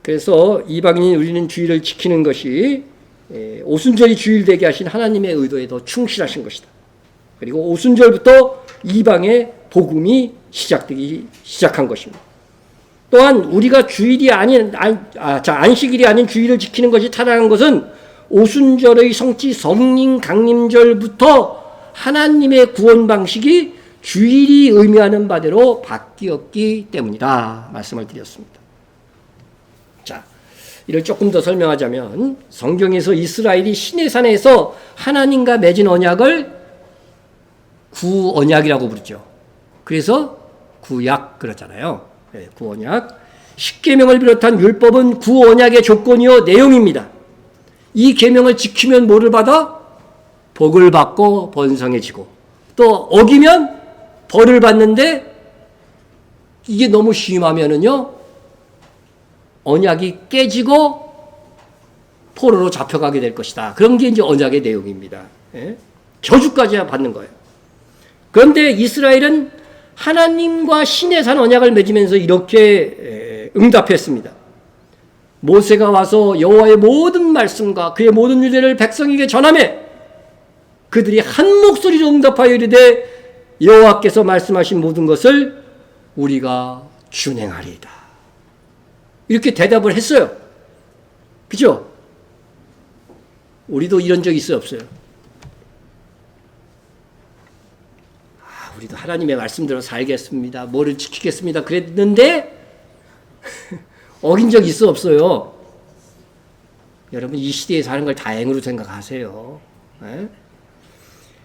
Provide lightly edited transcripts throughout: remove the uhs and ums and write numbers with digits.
그래서 이방인인 우리는 주일을 지키는 것이 오순절이 주일 되게 하신 하나님의 의도에 더 충실하신 것이다. 그리고 오순절부터 이방의 복음이 시작되기 시작한 것입니다. 또한 우리가 주일이 아닌 안식일이 아닌 주일을 지키는 것이 타락한 것은 오순절의 성지 성령 강림절부터 하나님의 구원 방식이 주일이 의미하는 바대로 바뀌었기 때문이다 말씀을 드렸습니다. 자, 이를 조금 더 설명하자면 성경에서 이스라엘이 시내산에서 하나님과 맺은 언약을 구언약이라고 부르죠. 그래서 구약 그러잖아요. 네, 구언약. 십계명을 비롯한 율법은 구언약의 조건이요 내용입니다. 이 계명을 지키면 뭐를 받아? 복을 받고 번성해지고, 또 어기면 벌을 받는데, 이게 너무 심하면은요 언약이 깨지고 포로로 잡혀가게 될 것이다. 그런 게 이제 언약의 내용입니다. 예? 저주까지 받는 거예요. 그런데 이스라엘은 하나님과 신의 산 언약을 맺으면서 이렇게 응답했습니다. 모세가 와서 여호와의 모든 말씀과 그의 모든 율례를 백성에게 전하매 그들이 한 목소리로 응답하여 이르되 여호와께서 말씀하신 모든 것을 우리가 준행하리이다. 이렇게 대답을 했어요. 그죠? 우리도 이런 적 있어요, 없어요? 우리도 하나님의 말씀대로 살겠습니다. 뭐를 지키겠습니다. 그랬는데 어긴 적 있어, 없어요? 여러분 이 시대에 사는 걸 다행으로 생각하세요. 에?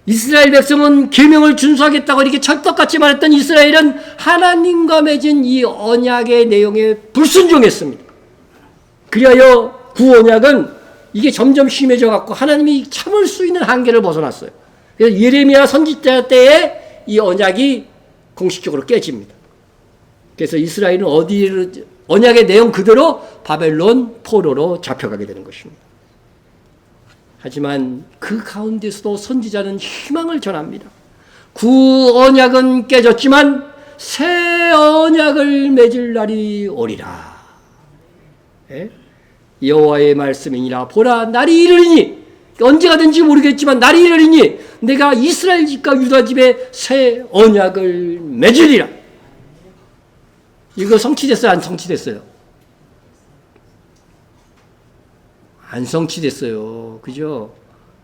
이스라엘 백성은 계명을 준수하겠다고 이렇게 찰떡같이 말했던 이스라엘은 하나님과 맺은 이 언약의 내용에 불순종했습니다. 그리하여 구언약은 이게 점점 심해져 갖고 하나님이 참을 수 있는 한계를 벗어났어요. 그래서 예레미야 선지자 때에 이 언약이 공식적으로 깨집니다. 그래서 이스라엘은 언약의 내용 그대로 바벨론 포로로 잡혀가게 되는 것입니다. 하지만 그 가운데서도 선지자는 희망을 전합니다. 구언약은 깨졌지만 새 언약을 맺을 날이 오리라. 예? 여호와의 말씀이니라. 보라, 날이 이르리니, 언제가 된지 모르겠지만 날이 이르리니 내가 이스라엘 집과 유다 집에 새 언약을 맺으리라. 이거 성취됐어요, 안 성취됐어요? 안 성취됐어요. 그죠?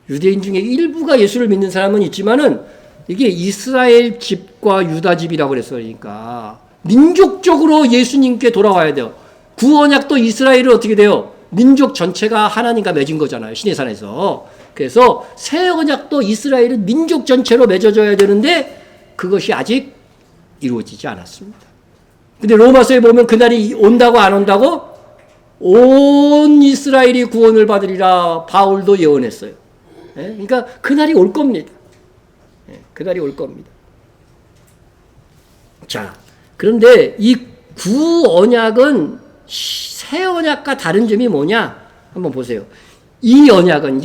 유대인 중에 일부가 예수를 믿는 사람은 있지만은 이게 이스라엘 집과 유다 집이라고 그랬어요. 그러니까 민족적으로 예수님께 돌아와야 돼요. 구언약도 이스라엘은 어떻게 돼요? 민족 전체가 하나님과 맺은 거잖아요. 시내산에서. 그래서 새 언약도 이스라엘은 민족 전체로 맺어져야 되는데 그것이 아직 이루어지지 않았습니다. 근데 로마서에 보면 그날이 온다고 안 온다고? 온 이스라엘이 구원을 받으리라 바울도 예언했어요. 그러니까 그날이 올 겁니다. 그날이 올 겁니다. 자, 그런데 이 구언약은 새 언약과 다른 점이 뭐냐? 한번 보세요. 이 언약은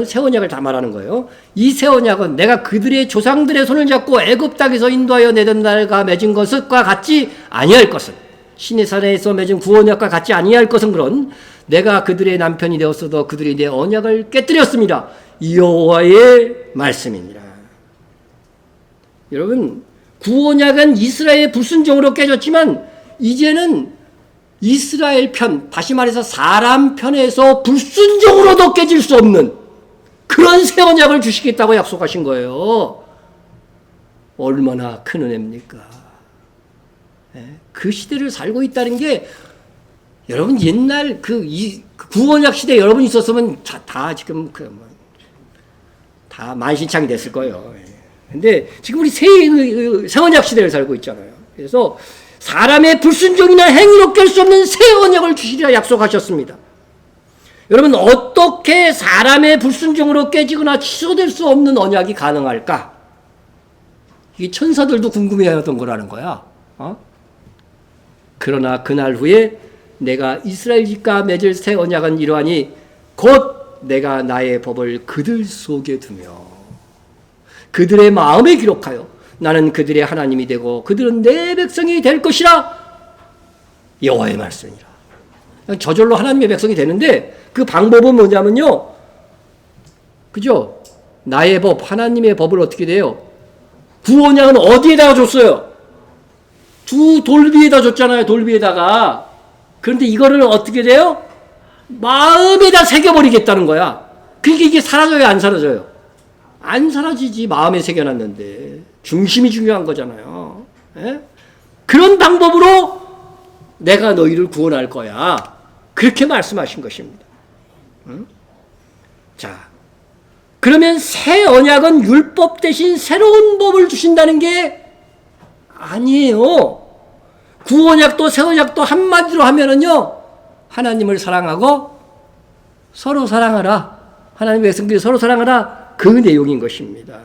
새 언약을 다 말하는 거예요. 이 새 언약은 내가 그들의 조상들의 손을 잡고 애굽 땅에서 인도하여 내던 날과 맺은 것과 같지 아니할 것은, 시내산에서 맺은 구언약과 같지 아니할 것은 그런 내가 그들의 남편이 되었어도 그들이 내 언약을 깨뜨렸습니다. 여호와의 말씀입니다. 여러분, 구언약은 이스라엘의 불순종으로 깨졌지만 이제는 이스라엘 편, 다시 말해서 사람 편에서 불순종으로도 깨질 수 없는 그런 새 언약을 주시겠다고 약속하신 거예요. 얼마나 큰 은혜입니까? 그 시대를 살고 있다는 게, 여러분 옛날 그 구언약 시대 여러분 있었으면 다 지금 다 만신창이 됐을 거예요. 근데 지금 우리 새 언약 시대를 살고 있잖아요. 그래서 사람의 불순종이나 행위로 깰 수 없는 새 언약을 주시리라 약속하셨습니다. 여러분, 어떻게 사람의 불순종으로 깨지거나 취소될 수 없는 언약이 가능할까? 이게 천사들도 궁금해하던 거라는 거야. 그러나 그날 후에 내가 이스라엘 집과 맺을 새 언약은 이러하니 곧 내가 나의 법을 그들 속에 두며 그들의 마음에 기록하여 나는 그들의 하나님이 되고 그들은 내 백성이 될 것이라. 여호와의 말씀이라. 저절로 하나님의 백성이 되는데 그 방법은 뭐냐면요. 그죠? 나의 법, 하나님의 법을 어떻게 돼요? 구원양은 어디에다가 줬어요? 두 돌비에다 줬잖아요. 돌비에다가. 그런데 이거를 어떻게 돼요? 마음에다 새겨버리겠다는 거야. 그러니까 이게 사라져요, 안 사라져요? 안 사라지지. 마음에 새겨놨는데. 중심이 중요한 거잖아요. 에? 그런 방법으로 내가 너희를 구원할 거야. 그렇게 말씀하신 것입니다. 응? 자, 그러면 새 언약은 율법 대신 새로운 법을 주신다는 게 아니에요. 구언약도 새 언약도 한마디로 하면은요, 하나님을 사랑하고 서로 사랑하라. 하나님의 백성들이 서로 사랑하라. 그 내용인 것입니다.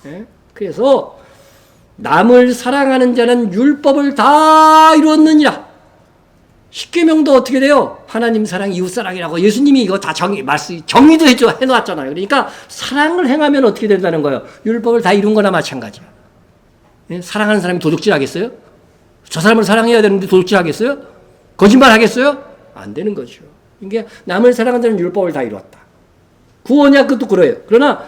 예? 그래서 남을 사랑하는 자는 율법을 다 이루었느니라. 십계명도 어떻게 돼요? 하나님 사랑, 이웃 사랑이라고 예수님이 이거 다 정의도 해놓았잖아요. 그러니까 사랑을 행하면 어떻게 된다는 거예요? 율법을 다 이룬 거나 마찬가지야. 예? 사랑하는 사람이 도둑질 하겠어요? 저 사람을 사랑해야 되는데 도둑질 하겠어요? 거짓말 하겠어요? 안 되는 거죠. 이게 남을 사랑하는 율법을 다 이루었다. 구언약 그것도 그래요. 그러나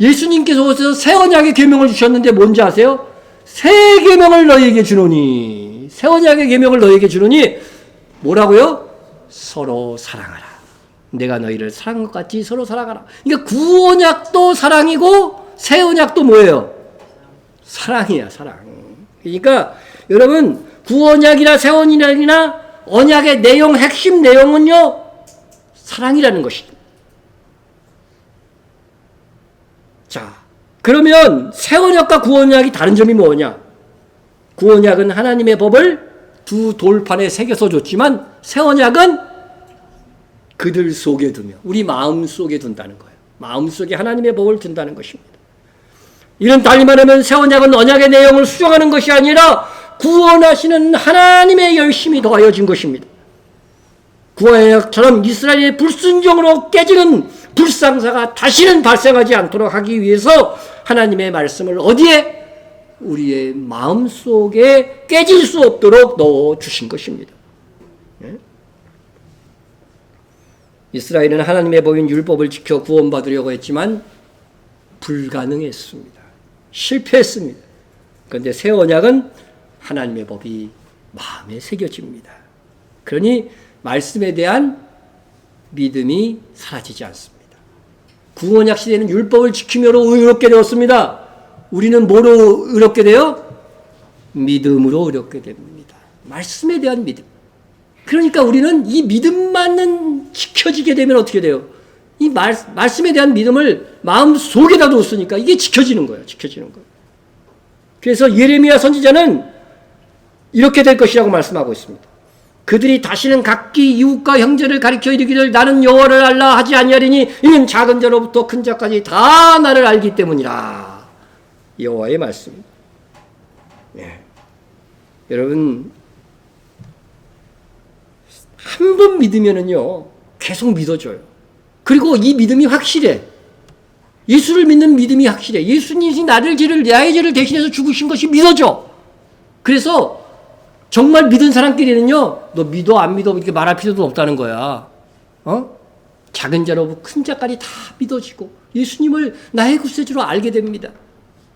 예수님께서 오셔서 새 언약의 계명을 주셨는데 뭔지 아세요? 새 계명을 너희에게 주노니, 새 언약의 계명을 너희에게 주노니 뭐라고요? 서로 사랑하라. 내가 너희를 사랑한 것 같이 서로 사랑하라. 그러니까 구언약도 사랑이고 새 언약도 뭐예요? 사랑이야, 사랑. 그러니까 여러분 구언약이나 새 언약이나 언약의 내용, 핵심 내용은요 사랑이라는 것이죠. 자, 그러면 새 언약과 구언약이 다른 점이 뭐냐? 구언약은 하나님의 법을 두 돌판에 새겨서 줬지만 새 언약은 그들 속에 두며 우리 마음 속에 둔다는 거예요. 마음 속에 하나님의 법을 둔다는 것입니다. 이런 달리 말하면 새 언약은 언약의 내용을 수정하는 것이 아니라 구원하시는 하나님의 열심이 더하여진 것입니다. 구원약처럼 이스라엘의 불순종으로 깨지는 불상사가 다시는 발생하지 않도록 하기 위해서 하나님의 말씀을 어디에? 우리의 마음속에 깨질 수 없도록 넣어주신 것입니다. 예? 이스라엘은 하나님의 법인 율법을 지켜 구원받으려고 했지만 불가능했습니다. 실패했습니다. 그런데 새 언약은 하나님의 법이 마음에 새겨집니다. 그러니 말씀에 대한 믿음이 사라지지 않습니다. 구원약 시대는 율법을 지키므로 의롭게 되었습니다. 우리는 뭐로 의롭게 돼요? 믿음으로 의롭게 됩니다. 말씀에 대한 믿음. 그러니까 우리는 이 믿음만은 지켜지게 되면 어떻게 돼요? 이 말씀에 대한 믿음을 마음 속에다 뒀으니까 이게 지켜지는 거예요. 지켜지는 거예요. 그래서 예레미야 선지자는 이렇게 될 것이라고 말씀하고 있습니다. 그들이 다시는 각기 이웃과 형제를 가리켜 이르기를 나는 여호와를 알라 하지 아니하리니 이는 작은 자로부터 큰 자까지 다 나를 알기 때문이라. 여호와의 말씀. 예. 여러분 한 번 믿으면은요 계속 믿어져요. 그리고 이 믿음이 확실해. 예수를 믿는 믿음이 확실해. 예수님이 나의 죄를 대신해서 죽으신 것이 믿어져. 그래서 정말 믿은 사람끼리는요, 너 믿어 안 믿어 이렇게 말할 필요도 없다는 거야. 작은 자로부터 큰 자까지 다 믿어지고 예수님을 나의 구세주로 알게 됩니다.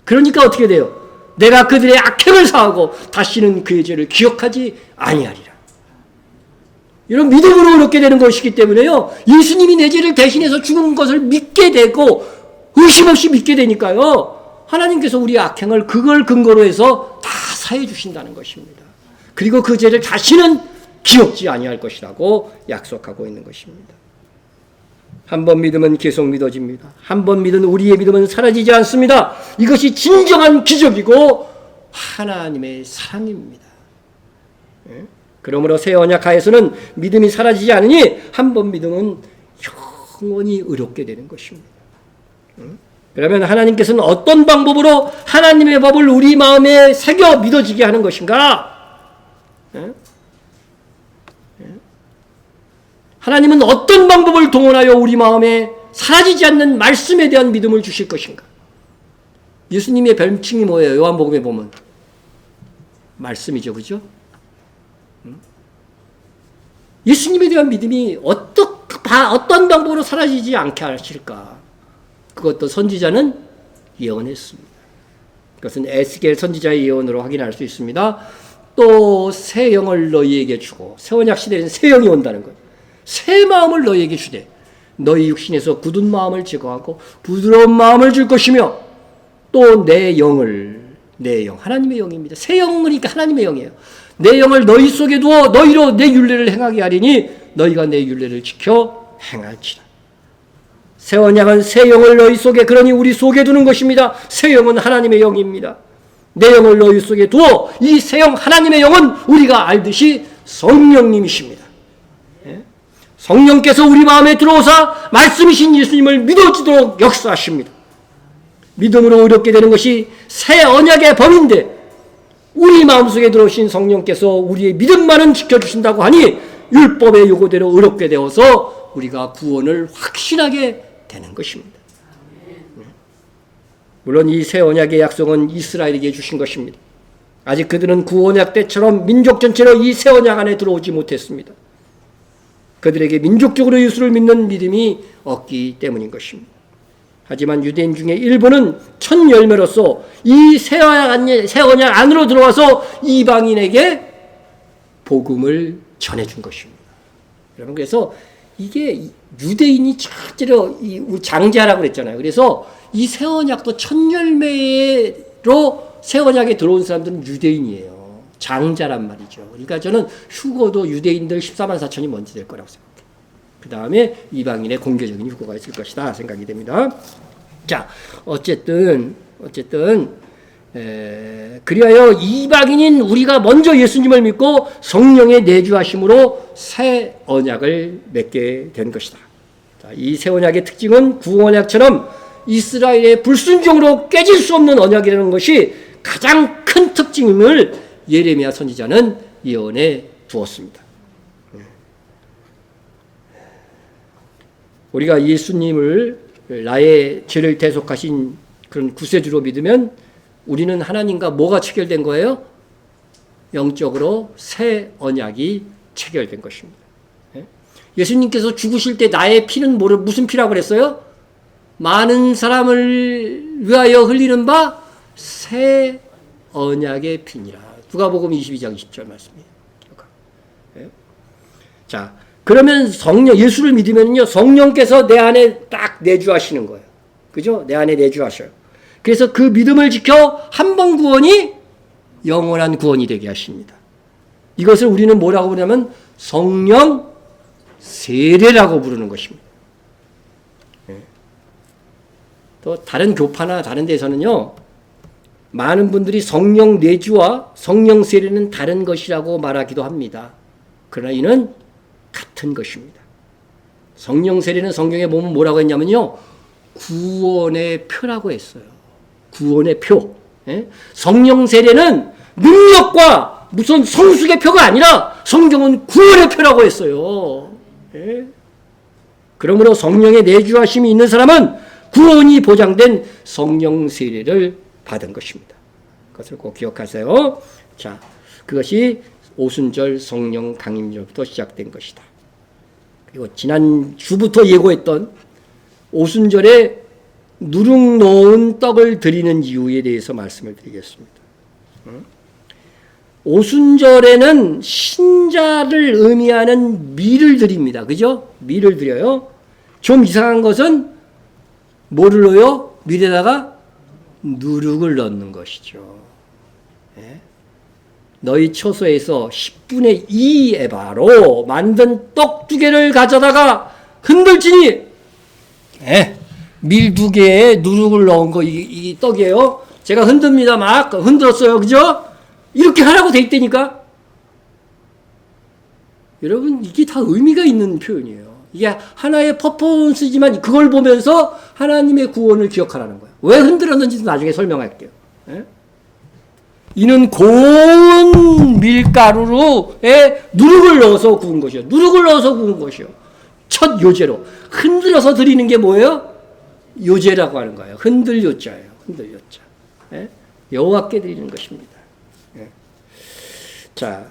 그러니까 어떻게 돼요? 내가 그들의 악행을 사하고 다시는 그의 죄를 기억하지 아니하리라. 이런 믿음으로 그렇게 되는 것이기 때문에요. 예수님이 내 죄를 대신해서 죽은 것을 믿게 되고 의심 없이 믿게 되니까요. 하나님께서 우리의 악행을 그걸 근거로 해서 다 사해 주신다는 것입니다. 그리고 그 죄를 다시는 기억지 아니할 것이라고 약속하고 있는 것입니다. 한 번 믿으면 계속 믿어집니다. 한 번 믿은 우리의 믿음은 사라지지 않습니다. 이것이 진정한 기적이고 하나님의 사랑입니다. 그러므로 새 언약 하에서는 믿음이 사라지지 않으니 한 번 믿으면 영원히 의롭게 되는 것입니다. 그러면 하나님께서는 어떤 방법으로 하나님의 법을 우리 마음에 새겨 믿어지게 하는 것인가? 하나님은 어떤 방법을 동원하여 우리 마음에 사라지지 않는 말씀에 대한 믿음을 주실 것인가? 예수님의 별칭이 뭐예요? 요한복음에 보면 말씀이죠, 그죠? 예수님에 대한 믿음이 어떤 방법으로 사라지지 않게 하실까? 그것도 선지자는 예언했습니다. 그것은 에스겔 선지자의 예언으로 확인할 수 있습니다. 또 새 영을 너희에게 주고, 새 언약 시대에는 새 영이 온다는 거예요. 새 마음을 너희에게 주되 너희 육신에서 굳은 마음을 제거하고 부드러운 마음을 줄 것이며, 또 내 영을, 내 영, 하나님의 영입니다. 새 영은 그러니까 하나님의 영이에요. 내 영을 너희 속에 두어 너희로 내 율례를 행하게 하리니 너희가 내 율례를 지켜 행할지라. 새 언약은 새 영을 너희 속에, 그러니 우리 속에 두는 것입니다. 새 영은 하나님의 영입니다. 내 영을 너희 속에 두어, 이 새 영, 하나님의 영은 우리가 알듯이 성령님이십니다. 성령께서 우리 마음에 들어오사 말씀이신 예수님을 믿어지도록 역사하십니다. 믿음으로 의롭게 되는 것이 새 언약의 법인데, 우리 마음속에 들어오신 성령께서 우리의 믿음만은 지켜주신다고 하니 율법의 요구대로 의롭게 되어서 우리가 구원을 확신하게 되는 것입니다. 물론 이 새 언약의 약속은 이스라엘에게 주신 것입니다. 아직 그들은 구원약 때처럼 민족 전체로 이 새 언약 안에 들어오지 못했습니다. 그들에게 민족적으로 예수를 믿는 믿음이 없기 때문인 것입니다. 하지만 유대인 중에 일부는 첫 열매로서 이 새 언약 안으로 들어와서 이방인에게 복음을 전해준 것입니다. 여러분, 그래서 이게 유대인이 첫째로 장자라고 그랬잖아요. 그래서 이 새 언약도 첫 열매로 새 언약에 들어온 사람들은 유대인이에요. 장자란 말이죠. 그러니까 저는 휴거도 유대인들 14만 4천이 먼저 될 거라고 생각해요. 그 다음에 이방인의 공개적인 휴거가 있을 것이다 생각이 됩니다. 자, 어쨌든 그리하여 이방인인 우리가 먼저 예수님을 믿고 성령의 내주하심으로 새 언약을 맺게 된 것이다. 자, 이 새 언약의 특징은 구원약처럼 이스라엘의 불순종으로 깨질 수 없는 언약이라는 것이 가장 큰 특징임을 예레미야 선지자는 예언해 두었습니다. 우리가 예수님을 나의 죄를 대속하신 그런 구세주로 믿으면 우리는 하나님과 뭐가 체결된 거예요? 영적으로 새 언약이 체결된 것입니다. 예수님께서 죽으실 때 나의 피는 무슨 피라고 그랬어요? 많은 사람을 위하여 흘리는 바 새 언약의 피니라. 누가복음 22장 20절 말씀이에요. 자, 그러면 예수를 믿으면요, 성령께서 내 안에 딱 내주하시는 거예요. 그죠? 내 안에 내주하셔요. 그래서 그 믿음을 지켜 한 번 구원이 영원한 구원이 되게 하십니다. 이것을 우리는 뭐라고 부르냐면 성령 세례라고 부르는 것입니다. 또 다른 교파나 다른 데서는요, 많은 분들이 성령 내주와 성령 세례는 다른 것이라고 말하기도 합니다. 그러나 이는 같은 것입니다. 성령 세례는 성경에 보면 뭐라고 했냐면요, 구원의 표라고 했어요. 구원의 표. 성령 세례는 능력과 무슨 성숙의 표가 아니라 성경은 구원의 표라고 했어요. 그러므로 성령의 내주하심이 있는 사람은 구원이 보장된 성령 세례를 받은 것입니다. 그것을 꼭 기억하세요. 자, 그것이 오순절 성령 강림절부터 시작된 것이다. 그리고 지난 주부터 예고했던 오순절에 누룩 넣은 떡을 드리는 이유에 대해서 말씀을 드리겠습니다. 오순절에는 신자를 의미하는 밀을 드립니다. 그죠? 밀을 드려요. 좀 이상한 것은 뭐를 넣어요? 밀에다가 누룩을 넣는 것이죠. 너희 처소에서 10분의 2 에바로 만든 떡 2개를 가져다가 흔들지니, 밀 2개에 누룩을 넣은 거, 이 떡이에요. 제가 흔듭니다. 막 흔들었어요. 그죠? 이렇게 하라고 돼 있다니까. 여러분, 이게 다 의미가 있는 표현이에요. 이게 하나의 퍼포먼스지만 그걸 보면서 하나님의 구원을 기억하라는 거예요. 왜 흔들었는지도 나중에 설명할게요. 이는 고운 밀가루에 누룩을 넣어서 구운 것이요. 누룩을 넣어서 구운 것이요. 첫 요제로. 흔들어서 드리는 게 뭐예요? 요제라고 하는 거예요. 흔들 요자예요. 흔들 요자. 여호와께 드리는 것입니다. 예. 자,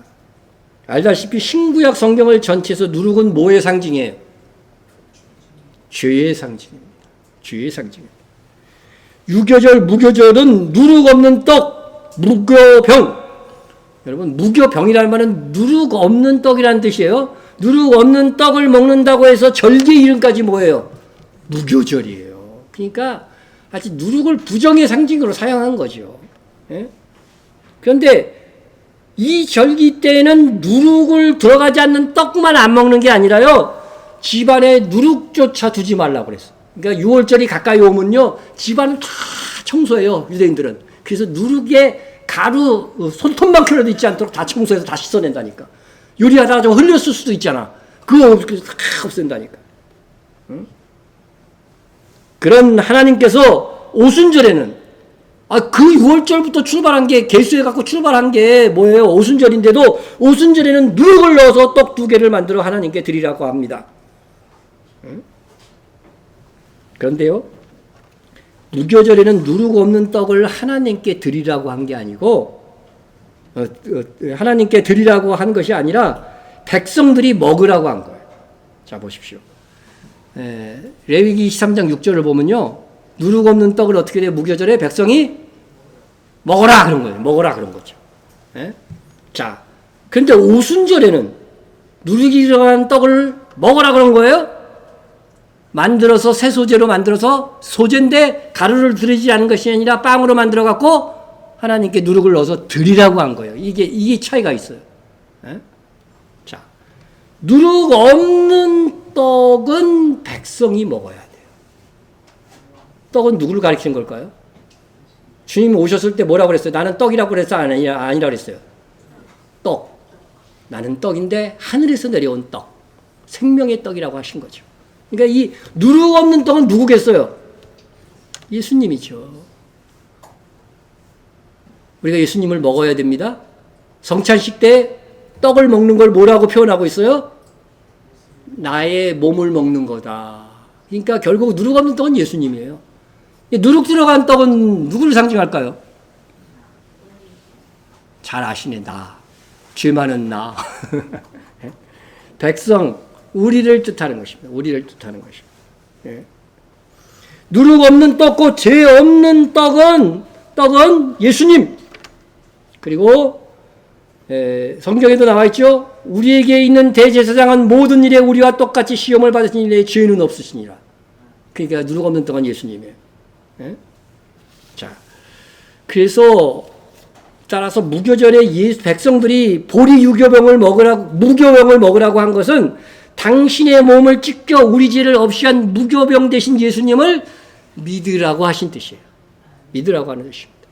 알다시피 신구약 성경을 전체에서 누룩은 뭐의 상징이에요? 죄의 상징입니다. 죄의 상징입니다. 유교절, 무교절은 누룩 없는 떡, 무교병. 여러분, 무교병이라는 말은 누룩 없는 떡이라는 뜻이에요. 누룩 없는 떡을 먹는다고 해서 절기 이름까지 뭐예요? 무교절이에요. 그러니까 아직 누룩을 부정의 상징으로 사용한 거죠. 예? 그런데 이 절기 때에는 누룩을 들어가지 않는 떡만 안 먹는 게 아니라요, 집안에 누룩조차 두지 말라고 그랬어. 그러니까 6월절이 가까이 오면요, 집안을 다 청소해요, 유대인들은. 그래서 누룩에 가루 손톱만큼이라도 있지 않도록 다 청소해서 다 씻어낸다니까. 요리하다가 좀 흘렸을 수도 있잖아. 그거 다 없앤다니까. 응? 그런 하나님께서 오순절에는, 그 6월절부터 출발한 게, 개수해갖고 출발한 게 뭐예요? 오순절인데도 오순절에는 누룩을 넣어서 떡 2개를 만들어 하나님께 드리라고 합니다. 응? 그런데요, 무교절에는 누룩 없는 떡을 하나님께 드리라고 한 게 아니고, 하나님께 드리라고 한 것이 아니라 백성들이 먹으라고 한 거예요. 자, 보십시오. 레위기 23장 6절을 보면요, 누룩 없는 떡을 어떻게 돼요? 무교절에 백성이 먹어라 그런 거예요. 먹어라 그런 거죠. 예? 자, 그런데 오순절에는 누룩이 들어간 떡을 먹어라 그런 거예요. 만들어서 새 소재로 만들어서, 소재인데 가루를 들이지 않은 것이 아니라 빵으로 만들어 갖고 하나님께 누룩을 넣어서 드리라고 한 거예요. 이게 차이가 있어요. 예? 자, 누룩 없는 떡은 백성이 먹어야 돼요. 떡은 누구를 가리키는 걸까요? 주님이 오셨을 때 뭐라고 그랬어요? 나는 떡이라고 그랬어요? 아니라 그랬어요? 떡. 나는 떡인데 하늘에서 내려온 떡. 생명의 떡이라고 하신 거죠. 그러니까 이 누룩 없는 떡은 누구겠어요? 예수님이죠. 우리가 예수님을 먹어야 됩니다. 성찬식 때 떡을 먹는 걸 뭐라고 표현하고 있어요? 나의 몸을 먹는 거다. 그러니까 결국 누룩 없는 떡은 예수님이에요. 누룩 들어간 떡은 누구를 상징할까요? 잘 아시네, 나. 죄 많은 나. 백성, 우리를 뜻하는 것입니다. 우리를 뜻하는 것입니다. 예. 누룩 없는 떡고 죄 없는 떡은 예수님. 그리고 성경에도 나와 있죠. 우리에게 있는 대제사장은 모든 일에 우리와 똑같이 시험을 받으신 일에 죄는 없으시니라. 그러니까 누룩 없는 떡은 예수님이에요. 예? 자, 그래서 따라서 무교절에 백성들이 보리 무교병을 먹으라고 한 것은 당신의 몸을 찢겨 우리 죄를 없이 한 무교병 대신 예수님을 믿으라고 하신 뜻이에요. 믿으라고 하는 뜻입니다.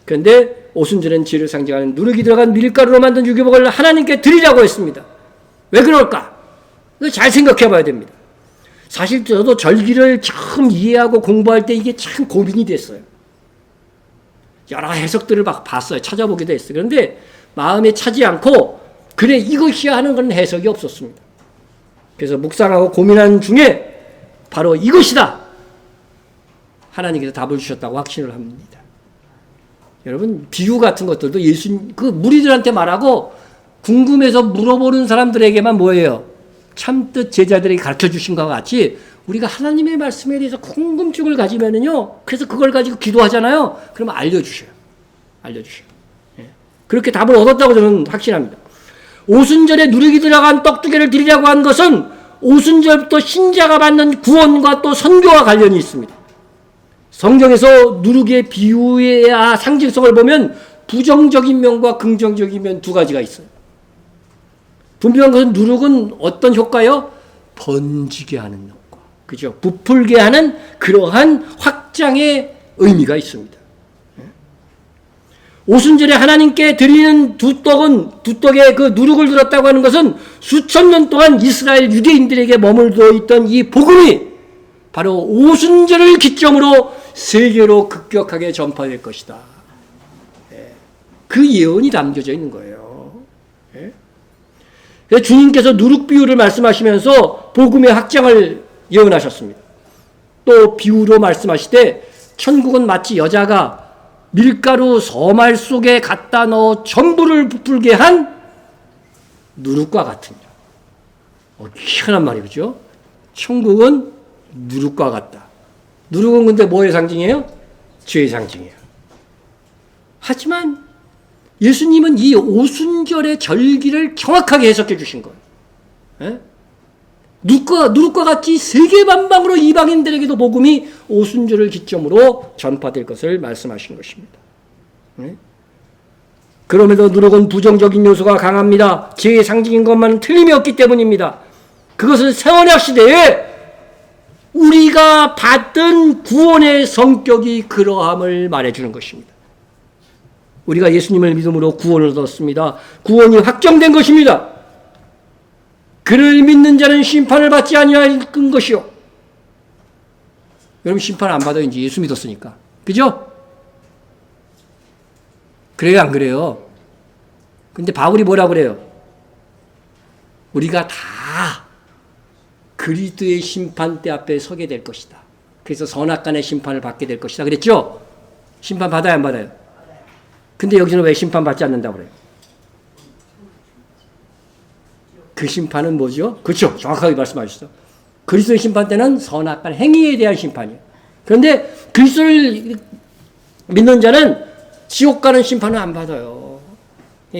그런데 오순절은 죄를 상징하는 누룩이 들어간 밀가루로 만든 유교복을 하나님께 드리라고 했습니다. 왜 그럴까? 잘 생각해 봐야 됩니다. 사실 저도 절기를 처음 이해하고 공부할 때 이게 참 고민이 됐어요. 여러 해석들을 막 봤어요. 찾아보기도 했어요. 그런데 마음에 차지 않고 그래 이것이야 하는 건 해석이 없었습니다. 그래서 묵상하고 고민한 중에 바로 이것이다. 하나님께서 답을 주셨다고 확신을 합니다. 여러분, 비유 같은 것들도 그 무리들한테 말하고 궁금해서 물어보는 사람들에게만 뭐예요? 참뜻 제자들이 가르쳐 주신 것과 같이 우리가 하나님의 말씀에 대해서 궁금증을 가지면은요, 그래서 그걸 가지고 기도하잖아요. 그러면 알려주셔요. 예. 그렇게 답을 얻었다고 저는 확신합니다. 오순절에 누룩이 들어간 떡 2개를 드리라고 한 것은 오순절부터 신자가 받는 구원과 또 선교와 관련이 있습니다. 성경에서 누룩의 비유의 상징성을 보면 부정적인 면과 긍정적인 면 2가지가 있어요. 분명한 것은 누룩은 어떤 효과요? 번지게 하는 효과. 그죠? 부풀게 하는 그러한 확장의 의미가 있습니다. 오순절에 하나님께 드리는 두 떡에 그 누룩을 들었다고 하는 것은 수천 년 동안 이스라엘 유대인들에게 머물러 있던 이 복음이 바로 오순절을 기점으로 세계로 급격하게 전파될 것이다. 그 예언이 담겨져 있는 거예요. 그래서 주님께서 누룩 비유를 말씀하시면서 복음의 확장을 예언하셨습니다. 또 비유로 말씀하시되 천국은 마치 여자가 밀가루 서말 속에 갖다 넣어 전부를 부풀게 한 누룩과 같으니라. 희한한 말이 그죠? 천국은 누룩과 같다. 누룩은 근데 뭐의 상징이에요? 죄의 상징이에요. 하지만 예수님은 이 오순절의 절기를 정확하게 해석해 주신 거예요. 예? 누룩과 같이 세계만방으로 이방인들에게도 복음이 오순절을 기점으로 전파될 것을 말씀하신 것입니다. 예? 그럼에도 누룩은 부정적인 요소가 강합니다. 죄의 상징인 것만은 틀림이 없기 때문입니다. 그것은 새언약 시대에 우리가 받은 구원의 성격이 그러함을 말해주는 것입니다. 우리가 예수님을 믿음으로 구원을 얻었습니다. 구원이 확정된 것입니다. 그를 믿는 자는 심판을 받지 아니할 것이요. 여러분 심판 안 받아요. 이제 예수 믿었으니까. 그죠? 그래요 안 그래요? 근데 바울이 뭐라 그래요? 우리가 다 그리스도의 심판대 앞에 서게 될 것이다. 그래서 선악간의 심판을 받게 될 것이다. 그랬죠? 심판 받아요 안 받아요? 근데 여기서는 왜 심판 받지 않는다고 그래요? 그 심판은 뭐죠? 그렇죠. 정확하게 말씀하셨어. 그리스도의 심판 때는 선악간 행위에 대한 심판이에요. 그런데 그리스도를 믿는 자는 지옥 가는 심판은 안 받아요.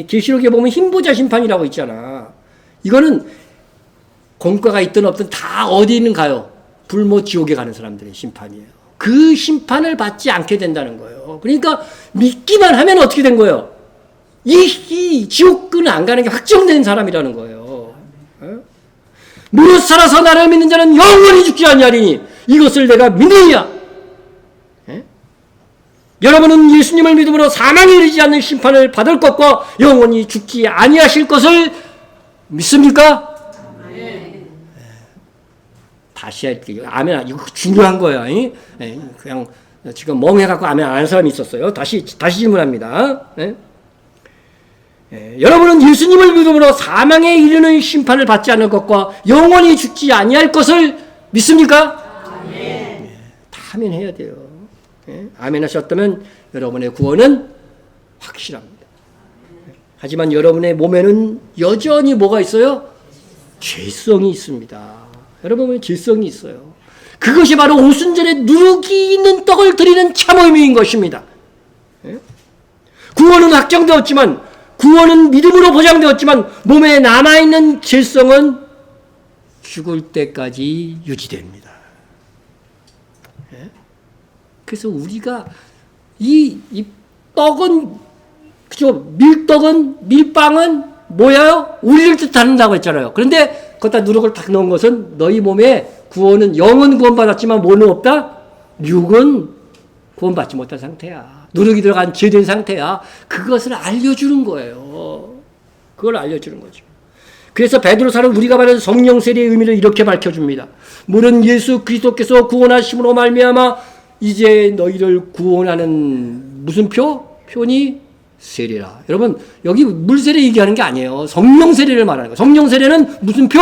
계시록에 보면 흰보자 심판이라고 있잖아. 이거는 공과가 있든 없든 다 어디는 가요. 불모 지옥에 가는 사람들의 심판이에요. 그 심판을 받지 않게 된다는 거예요. 그러니까 믿기만 하면 어떻게 된 거예요? 이 지옥은 안 가는 게 확정된 사람이라는 거예요. 무릇 살아서 나를 믿는 자는 영원히 죽지 아니하리니 이것을 내가 믿느냐? 여러분은 예수님을 믿음으로 사망에 이르지 않는 심판을 받을 것과 영원히 죽지 아니하실 것을 믿습니까? 아멘. 다시 할게요. 아멘. 이거 중요한 거야. 그냥 지금 멍해갖고 아멘 안 하는 사람이 있었어요. 다시 질문합니다. 여러분은 예수님을 믿음으로 사망에 이르는 심판을 받지 않을 것과 영원히 죽지 아니할 것을 믿습니까? 아멘. 다 아멘 해야 돼요. 아멘 하셨다면 여러분의 구원은 확실합니다. 하지만 여러분의 몸에는 여전히 뭐가 있어요? 죄성이 있습니다. 여러분의 죄성이 있어요. 그것이 바로 오순절에 누룩이 있는 떡을 드리는 참 의미인 것입니다. 구원은 확정되었지만 구원은 믿음으로 보장되었지만 몸에 남아있는 죄성은 죽을 때까지 유지됩니다. 그래서 우리가 이 떡은 그죠? 밀빵은 뭐예요? 우리를 뜻한다고 했잖아요. 그런데 거기다 누룩을 딱 넣은 것은 너희 몸에 구원은 영은 구원받았지만 뭐는 없다? 육은 구원받지 못한 상태야. 누룩이 들어간 죄된 상태야. 그것을 알려주는 거예요. 그걸 알려주는 거죠. 그래서 베드로사는 우리가 말하는 성령 세례의 의미를 이렇게 밝혀줍니다. 물은 예수 그리스도께서 구원하심으로 말미암아 이제 너희를 구원하는 무슨 표니 세례라. 여러분 여기 물세례 얘기하는 게 아니에요. 성령 세례를 말하는 거예요. 성령 세례는 무슨 표?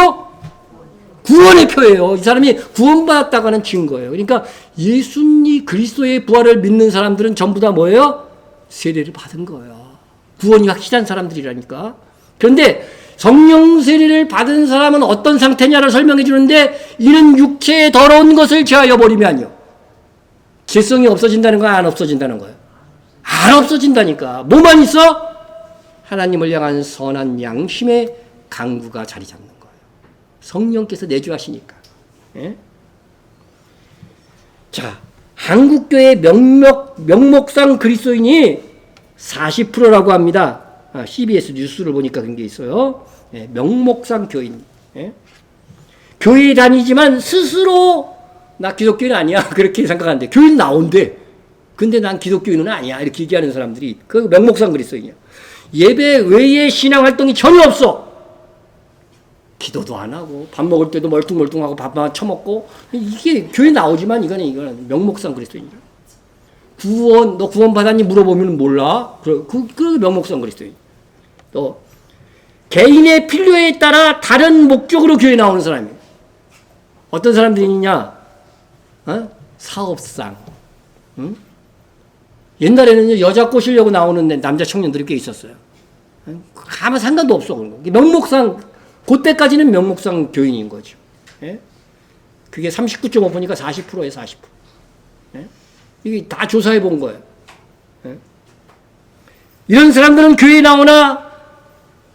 구원의 표예요. 이 사람이 구원받았다고 하는 증거예요. 그러니까 예수님 그리스도의 부활을 믿는 사람들은 전부 다 뭐예요? 세례를 받은 거예요. 구원이 확실한 사람들이라니까. 그런데 성령 세례를 받은 사람은 어떤 상태냐를 설명해 주는데 이는 육체의 더러운 것을 제하여 버리면요. 죄성이 없어진다는 거야? 안 없어진다는 거예요? 안 없어진다니까. 뭐만 있어? 하나님을 향한 선한 양심의 강구가 자리 잡는 거예요. 성령께서 내주하시니까. 예? 자, 한국교회 명목상 그리스도인이 40%라고 합니다. CBS 뉴스를 보니까 그런 게 있어요. 예, 명목상 교인. 예? 교회 다니지만 스스로 나 기독교인 아니야. 그렇게 생각하는데 교인 나온대. 근데 난 기독교인은 아니야. 이렇게 얘기하는 사람들이 그 명목상 그리스도인이야. 예배 외에 신앙 활동이 전혀 없어. 기도도 안 하고 밥 먹을 때도 멀뚱멀뚱하고 밥만 처먹고 이게 교회 나오지만 이거는 명목상 그리스도인이야. 너 구원 받았니 물어보면 몰라. 그 명목상 그리스도인. 또 개인의 필요에 따라 다른 목적으로 교회 나오는 사람이에요. 어떤 사람들이 있냐? 사업상, 응? 옛날에는 여자 꼬시려고 나오는 남자 청년들이 꽤 있었어요. 아무 상관도 없어. 명목상, 그때까지는 명목상 교인인 거죠. 예? 그게 39.5%니까 40%예요, 40%. 예? 이게 다 조사해 본 거예요. 예? 이런 사람들은 교회에 나오나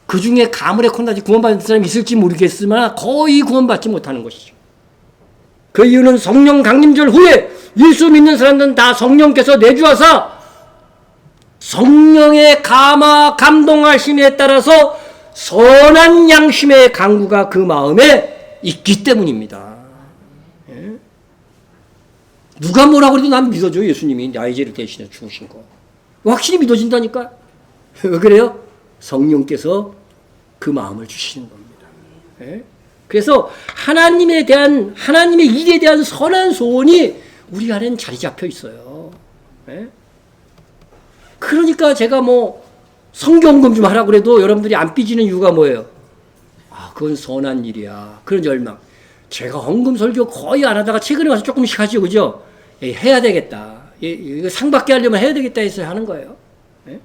그 중에 가물에 콘다지 구원받은 사람이 있을지 모르겠으나 거의 구원받지 못하는 것이죠. 그 이유는 성령 강림절 후에 예수 믿는 사람들은 다 성령께서 내주하사 성령의 감동하심에 따라서 선한 양심의 강구가 그 마음에 있기 때문입니다. 예? 누가 뭐라고 해도 난 믿어줘. 예수님이 나의 죄를 대신해 죽으신 거. 확실히 믿어진다니까. 왜 그래요? 성령께서 그 마음을 주시는 겁니다. 예? 그래서 하나님의 일에 대한 선한 소원이 우리 안에는 자리 잡혀 있어요. 예? 그러니까 제가 성경금 좀 하라고 그래도 여러분들이 안 삐지는 이유가 뭐예요? 그건 선한 일이야. 그런 열망. 제가 헌금 설교 거의 안 하다가 최근에 와서 조금씩 하죠. 그죠? 해야 되겠다. 이거 상 받게 하려면 해야 되겠다 해서 하는 거예요. 예?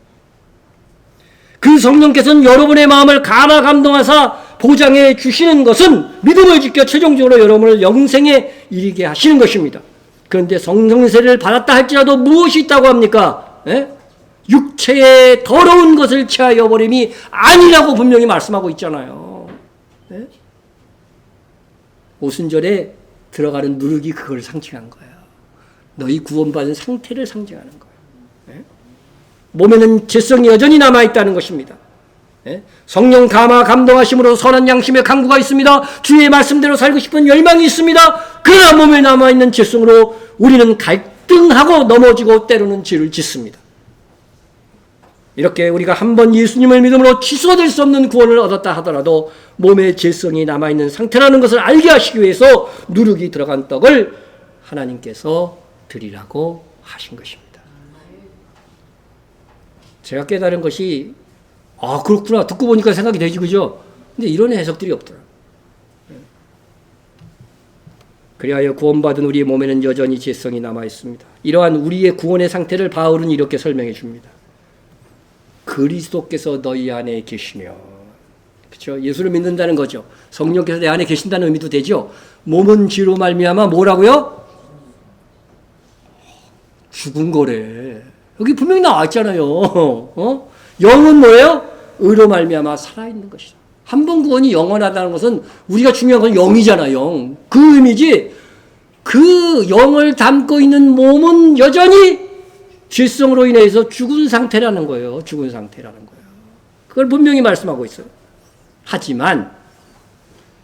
그 성령께서는 여러분의 마음을 감동하사 보장해 주시는 것은 믿음을 지켜 최종적으로 여러분을 영생에 이르게 하시는 것입니다. 그런데 성령 세례를 받았다 할지라도 무엇이 있다고 합니까? 예? 육체의 더러운 것을 취하여 버림이 아니라고 분명히 말씀하고 있잖아요. 예? 오순절에 들어가는 누룩이 그걸 상징한 거예요. 너희 구원받은 상태를 상징하는 거예요. 예? 몸에는 죄성이 여전히 남아있다는 것입니다. 예? 성령 감동하심으로 선한 양심의 강구가 있습니다. 주의 말씀대로 살고 싶은 열망이 있습니다. 그러나 몸에 남아있는 죄성으로 우리는 갈등하고 넘어지고 때로는 죄를 짓습니다. 이렇게 우리가 한번 예수님을 믿음으로 취소될 수 없는 구원을 얻었다 하더라도 몸에 죄성이 남아있는 상태라는 것을 알게 하시기 위해서 누룩이 들어간 떡을 하나님께서 드리라고 하신 것입니다. 제가 깨달은 것이 그렇구나. 듣고 보니까 생각이 되지, 그죠? 근데 이런 해석들이 없더라. 그리하여 구원받은 우리의 몸에는 여전히 죄성이 남아있습니다. 이러한 우리의 구원의 상태를 바울은 이렇게 설명해 줍니다. 그리스도께서 너희 안에 계시며, 그렇죠? 예수를 믿는다는 거죠. 성령께서 내 안에 계신다는 의미도 되죠. 몸은 죄로 말미암아 뭐라고요? 죽은 거래. 여기 분명히 나와 있잖아요. 영은 뭐예요? 의로 말미암아 살아있는 것이다. 한 번 구원이 영원하다는 것은 우리가 중요한 건 영이잖아. 영. 그 의미지. 그 영을 담고 있는 몸은 여전히 죄성으로 인해서 죽은 상태라는 거예요. 죽은 상태라는 거예요. 그걸 분명히 말씀하고 있어요. 하지만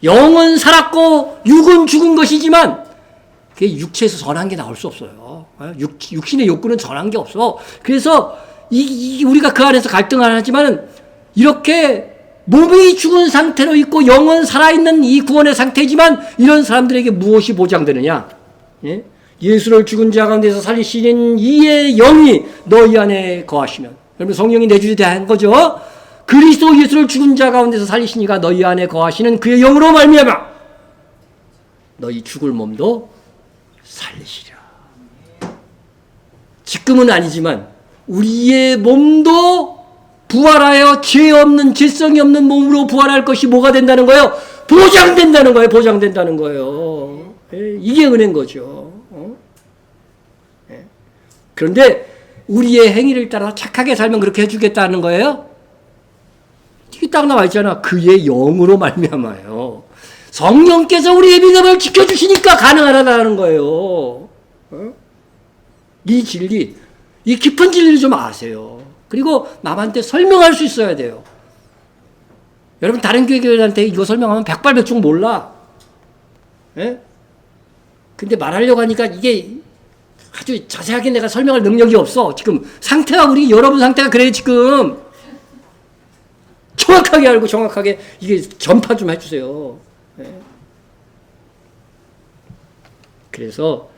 영은 살았고 육은 죽은 것이지만 그게 육체에서 전한 게 나올 수 없어요. 육신의 욕구는 전한 게 없어. 그래서 우리가 그 안에서 갈등을 하지만은 이렇게 몸이 죽은 상태로 있고 영은 살아있는 이 구원의 상태지만 이런 사람들에게 무엇이 보장되느냐? 예? 예수를 죽은 자 가운데서 살리시는 이의 영이 너희 안에 거하시면, 여러분 성령이 내주에 대한 거죠. 그리스도 예수를 죽은 자 가운데서 살리시니가 너희 안에 거하시는 그의 영으로 말미암아 너희 죽을 몸도 살리시리라. 지금은 아니지만 우리의 몸도 부활하여 죄 없는 죄성이 없는 몸으로 부활할 것이 뭐가 된다는 거예요? 보장된다는 거예요. 보장된다는 거예요. 이게 은혜인 거죠. 그런데 우리의 행위를 따라 착하게 살면 그렇게 해주겠다는 거예요? 이게 딱 나와 있잖아. 그의 영으로 말미암아요. 성령께서 우리의 믿음을 지켜주시니까 가능하다는 거예요. 이 진리, 이 깊은 진리를 좀 아세요. 그리고 남한테 설명할 수 있어야 돼요. 여러분 다른 교회들한테 이거 설명하면 백발백중 몰라. 예? 근데 말하려고 하니까 이게 아주 자세하게 내가 설명할 능력이 없어. 지금 상태가 우리 여러분 상태가 그래 지금. 정확하게 알고 정확하게 이게 전파 좀 해주세요. 예? 그래서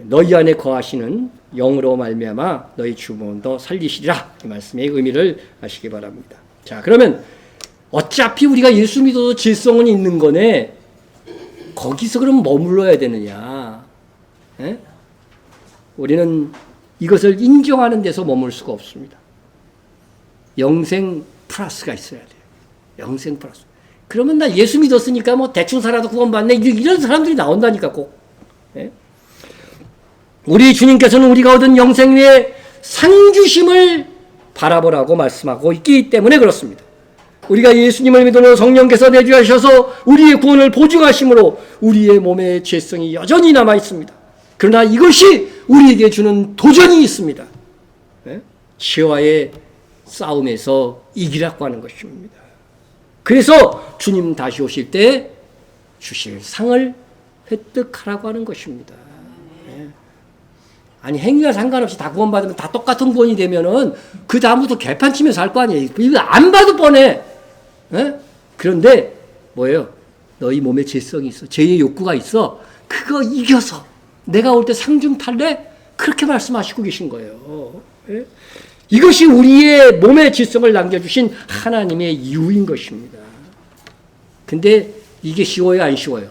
너희 안에 거하시는 영으로 말미암아 너희 주문도 살리시리라. 이 말씀의 의미를 아시기 바랍니다. 자, 그러면 어차피 우리가 예수 믿어도 죄성은 있는 거네. 거기서 그럼 머물러야 되느냐? 에? 우리는 이것을 인정하는 데서 머물 수가 없습니다. 영생 플러스가 있어야 돼요. 영생 플러스. 그러면 나 예수 믿었으니까 뭐 대충 살아도 구원받네. 이런 사람들이 나온다니까 꼭. 예? 우리 주님께서는 우리가 얻은 영생 위에 상주심을 바라보라고 말씀하고 있기 때문에 그렇습니다. 우리가 예수님을 믿으며 성령께서 내주하셔서 우리의 구원을 보증하심으로 우리의 몸에 죄성이 여전히 남아 있습니다. 그러나 이것이 우리에게 주는 도전이 있습니다. 네? 죄와의 싸움에서 이기라고 하는 것입니다. 그래서 주님 다시 오실 때 주실 상을 획득하라고 하는 것입니다. 네? 아니 행위와 상관없이 다 구원받으면 다 똑같은 구원이 되면은 그 다음부터 개판치면서 할 거 아니에요. 이거 안 봐도 뻔해. 네? 그런데 뭐예요? 너희 몸에 죄성이 있어. 죄의 욕구가 있어. 그거 이겨서 내가 올 때 상 좀 탈래? 그렇게 말씀하시고 계신 거예요. 네? 이것이 우리의 몸의 죄성을 남겨주신 하나님의 이유인 것입니다. 근데 이게 쉬워요? 안 쉬워요?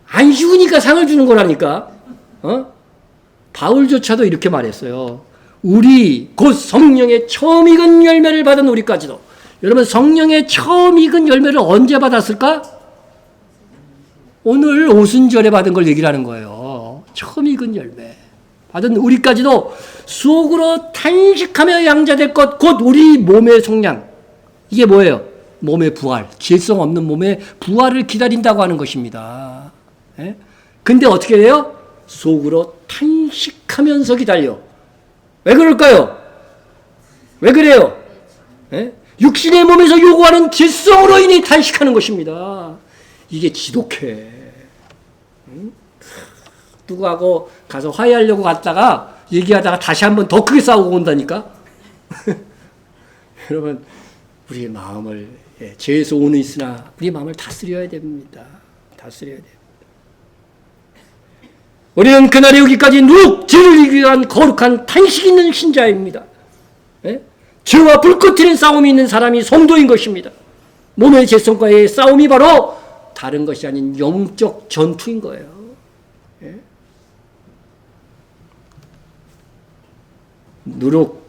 안 쉬우니까 상을 주는 거라니까. 바울조차도 이렇게 말했어요. 우리 곧 성령의 처음 익은 열매를 받은 우리까지도. 여러분 성령의 처음 익은 열매를 언제 받았을까? 오늘 오순절에 받은 걸 얘기를 하는 거예요. 처음 익은 열매 받은 우리까지도 속으로 탄식하며 양자될 것 곧 우리 몸의 속량. 이게 뭐예요? 몸의 부활. 죄성 없는 몸의 부활을 기다린다고 하는 것입니다. 예? 근데 어떻게 해요? 속으로 탄식하면서 기다려. 왜 그럴까요? 왜 그래요? 예? 육신의 몸에서 요구하는 죄성으로 인해 탄식하는 것입니다. 이게 지독해. 누구하고 가서 화해하려고 갔다가 얘기하다가 다시 한번 더 크게 싸우고 온다니까. 여러분 우리의 마음을 죄에서 오는 있으나 우리의 마음을 다스려야 됩니다. 다스려야 돼요. 우리는 그날에 오기까지 누룩 죄를 이기기 위한 거룩한 탄식 있는 신자입니다. 예? 죄와 불꽃 튀는 싸움이 있는 사람이 성도인 것입니다. 몸의 죄성과의 싸움이 바로 다른 것이 아닌 영적 전투인 거예요. 예? 누룩,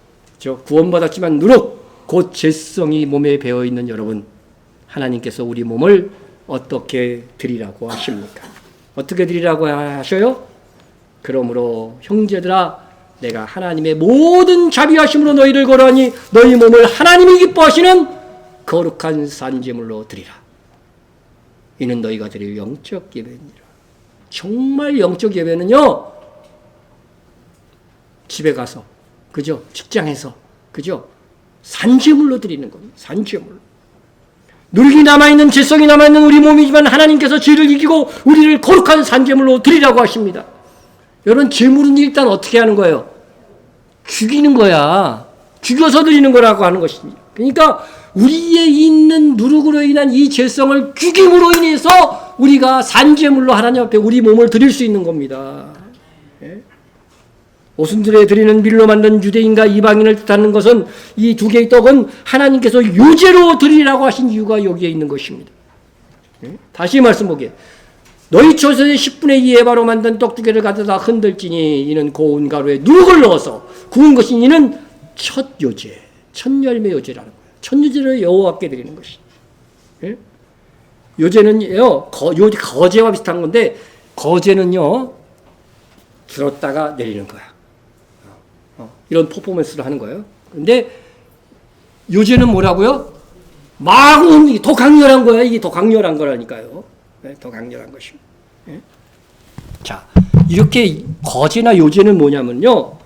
구원받았지만 누룩, 곧 죄성이 몸에 배어있는 여러분, 하나님께서 우리 몸을 어떻게 드리라고 하십니까? 어떻게 드리라고 하셔요? 그러므로 형제들아 내가 하나님의 모든 자비하심으로 너희를 거러하니 너희 몸을 하나님이 기뻐하시는 거룩한 산제물로 드리라. 이는 너희가 드릴 영적 예배니라. 정말 영적 예배는요, 집에 가서, 그죠? 직장에서, 그죠? 산제물로 드리는 겁니다. 산제물. 누룩이 남아있는 죄성이 남아있는 우리 몸이지만 하나님께서 죄를 이기고 우리를 거룩한 산제물로 드리라고 하십니다. 여러분, 제물은 일단 어떻게 하는 거예요? 죽이는 거야. 죽여서 드리는 거라고 하는 것입니다. 그러니까 우리에 있는 누룩으로 인한 이 죄성을 죽임으로 인해서 우리가 산제물로 하나님 앞에 우리 몸을 드릴 수 있는 겁니다. 예? 오순절에 드리는 밀로 만든 유대인과 이방인을 뜻하는 것은 이 두 개의 떡은 하나님께서 유제로 드리라고 하신 이유가 여기에 있는 것입니다. 예? 다시 말씀 보게. 너희 조선의 10분의 2 에바로 만든 떡 두 개를 가져다 흔들지니 이는 고운 가루에 누룩을 넣어서 구운 것이 이는 첫 요제, 첫 열매 요제라는 거예요. 첫 요제를 여호와께 드리는 것이. 예? 요제는요, 거제와 비슷한 건데 거제는요 들었다가 내리는 거야. 이런 퍼포먼스를 하는 거예요. 근데 요제는 뭐라고요? 막 더 강렬한 거야. 이게 더 강렬한 거라니까요. 네, 더 강렬한 것입니다. 네? 자, 이렇게 거제나 요제는 뭐냐면요,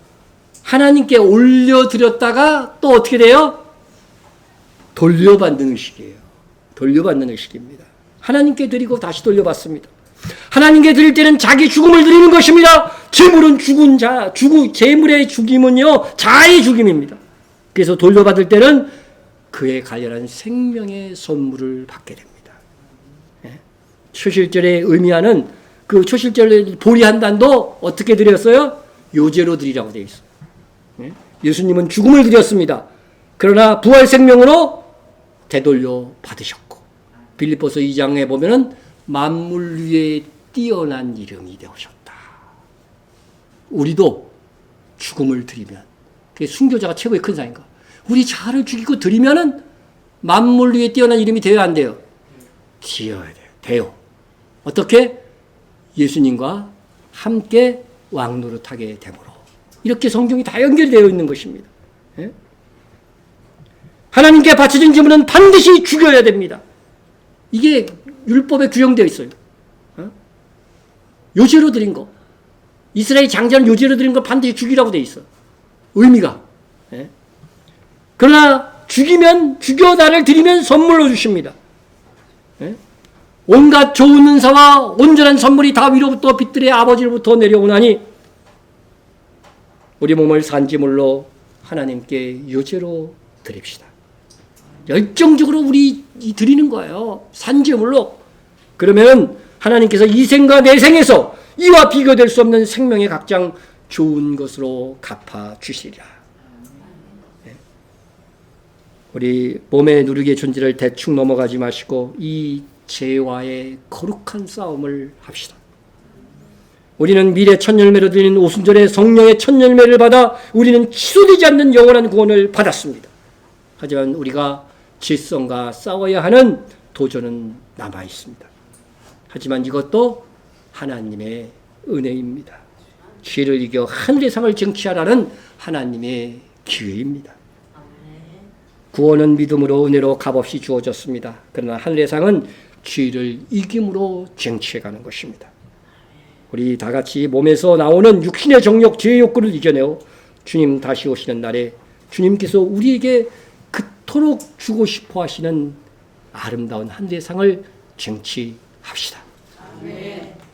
하나님께 올려드렸다가 또 어떻게 돼요? 돌려받는 의식이에요. 돌려받는 의식입니다. 하나님께 드리고 다시 돌려받습니다. 하나님께 드릴 때는 자기 죽음을 드리는 것입니다. 재물은 죽은 자, 재물의 죽임은요, 자의 죽임입니다. 그래서 돌려받을 때는 그에 관련한 생명의 선물을 받게 됩니다. 초실절에 의미하는 그 초실절에 보리한단도 어떻게 드렸어요? 요제로 드리라고 되어 있어요. 예수님은 죽음을 드렸습니다. 그러나 부활 생명으로 되돌려 받으셨고, 빌립보서 2장에 보면은 만물 위에 뛰어난 이름이 되셨다. 우리도 죽음을 드리면, 그게 순교자가 최고의 큰 사인가. 우리 자아를 죽이고 드리면은 만물 위에 뛰어난 이름이 되어야 안 돼요? 지어야 돼요. 돼요. 어떻게? 예수님과 함께 왕노릇하게 되므로. 이렇게 성경이 다 연결되어 있는 것입니다. 예? 하나님께 바쳐진 제물은 반드시 죽여야 됩니다. 이게 율법에 규정되어 있어요. 요제로 드린 거. 이스라엘 장자는 요제로 드린 걸 반드시 죽이라고 되어 있어. 의미가. 예? 그러나 죽이면, 죽여 나를 드리면 선물로 주십니다. 예? 온갖 좋은 은사와 온전한 선물이 다 위로부터 빛들의 아버지로부터 내려오나니 우리 몸을 산지물로 하나님께 요제로 드립시다. 열정적으로 우리 드리는 거예요. 산지물로. 그러면 하나님께서 이 생과 내 생에서 이와 비교될 수 없는 생명의 각장 좋은 것으로 갚아주시리라. 우리 몸의 누르기의 존재를 대충 넘어가지 마시고 이 죄와의 거룩한 싸움을 합시다. 우리는 미래 첫 열매로 드리는 오순절에 성령의 첫 열매를 받아 우리는 취소되지 않는 영원한 구원을 받았습니다. 하지만 우리가 질성과 싸워야 하는 도전은 남아 있습니다. 하지만 이것도 하나님의 은혜입니다. 죄를 이겨 하늘의 상을 쟁취하라는 하나님의 기회입니다. 구원은 믿음으로 은혜로 값없이 주어졌습니다. 그러나 하늘의 상은 죄를 이김으로 쟁취해가는 것입니다. 우리 다 같이 몸에서 나오는 육신의 정욕, 죄의 욕구를 이겨내어 주님 다시 오시는 날에 주님께서 우리에게 그토록 주고 싶어 하시는 아름다운 하늘의 상을 쟁취합시다. 아멘.